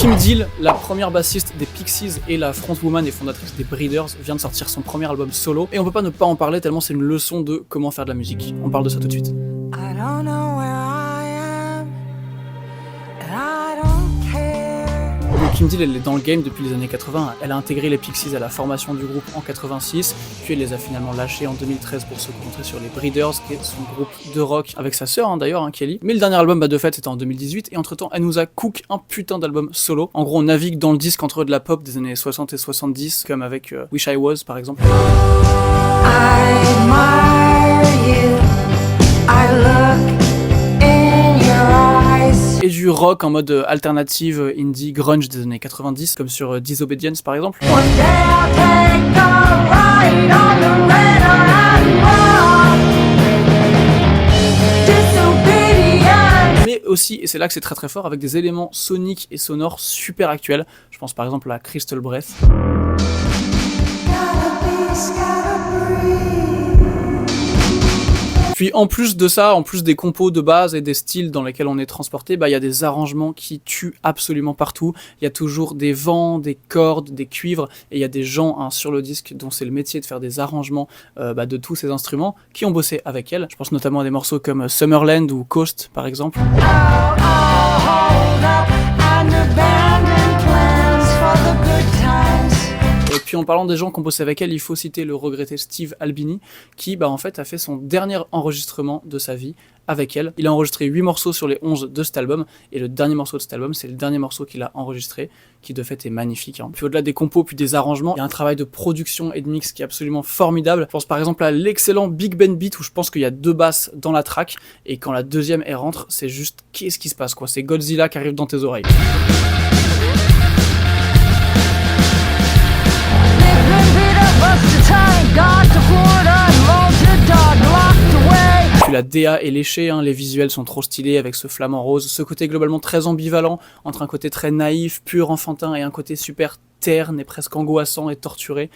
Kim Deal, la première bassiste des Pixies et la frontwoman et fondatrice des Breeders, vient de sortir son premier album solo et on peut pas ne pas en parler tellement c'est une leçon de comment faire de la musique. On parle de ça tout de suite. I don't know where I am, and I don't care. Kim Deal, elle est dans le game depuis les années 80. Elle a intégré les Pixies à la formation du groupe en 86, puis elle les a finalement lâchés en 2013 pour se concentrer sur les Breeders, qui est son groupe de rock avec sa sœur d'ailleurs, Kelly. Mais le dernier album de fait c'était en 2018 et entre temps elle nous a cook un putain d'album solo. En gros on navigue dans le disque entre de la pop des années 60 et 70 comme avec Wish I Was par exemple. I admire you. I look in your eyes. Et du rock en mode alternative, indie, grunge des années 90 comme sur Disobedience par exemple. One day I'll take a ride on the red and Disobedience. Mais aussi, et c'est là que c'est très très fort, avec des éléments soniques et sonores super actuels. Je pense par exemple à Crystal Breath. Puis en plus de ça, en plus des compos de base et des styles dans lesquels on est transporté, il y a des arrangements qui tuent absolument partout. Il y a toujours des vents, des cordes, des cuivres, et il y a des gens sur le disque dont c'est le métier de faire des arrangements de tous ces instruments qui ont bossé avec elle. Je pense notamment à des morceaux comme Summerland ou Coast par exemple. Hold up and abandon plans for the good times. Et puis en parlant des gens qui ont bossé avec elle, il faut citer le regretté Steve Albini qui en fait a fait son dernier enregistrement de sa vie avec elle. Il a enregistré 8 morceaux sur les 11 de cet album et le dernier morceau de cet album c'est le dernier morceau qu'il a enregistré qui de fait est magnifique. Puis au-delà des compos puis des arrangements, il y a un travail de production et de mix qui est absolument formidable. Je pense par exemple à l'excellent Big Ben Beat où je pense qu'il y a 2 basses dans la track et quand la deuxième elle rentre c'est juste qu'est-ce qui se passe quoi, c'est Godzilla qui arrive dans tes oreilles. Puis la DA est léchée, les visuels sont trop stylés avec ce flamant rose, ce côté globalement très ambivalent entre un côté très naïf, pur, enfantin et un côté super terne et presque angoissant et torturé,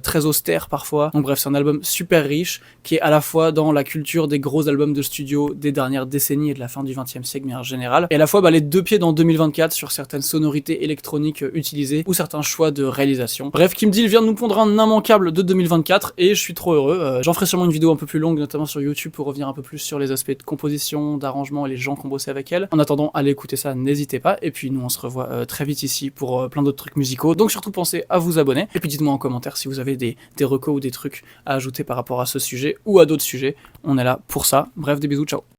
très austère parfois. Donc bref, c'est un album super riche qui est à la fois dans la culture des gros albums de studio des dernières décennies et de la fin du XXe siècle mais en général, et à la fois les deux pieds dans 2024 sur certaines sonorités électroniques utilisées ou certains choix de réalisation. Bref, Kim Deal vient de nous pondre un immanquable de 2024 et je suis trop heureux. J'en ferai sûrement une vidéo un peu plus longue, notamment sur YouTube pour revenir un peu plus sur les aspects de composition, d'arrangement et les gens qui ont bossé avec elle. En attendant, allez écouter ça, n'hésitez pas. Et puis nous on se revoit très vite ici pour plein d'autres trucs musicaux. Donc surtout pensez à vous abonner et puis dites-moi en commentaire si vous avez des recos ou des trucs à ajouter par rapport à ce sujet ou à d'autres sujets. On est là pour ça. Bref, des bisous, ciao.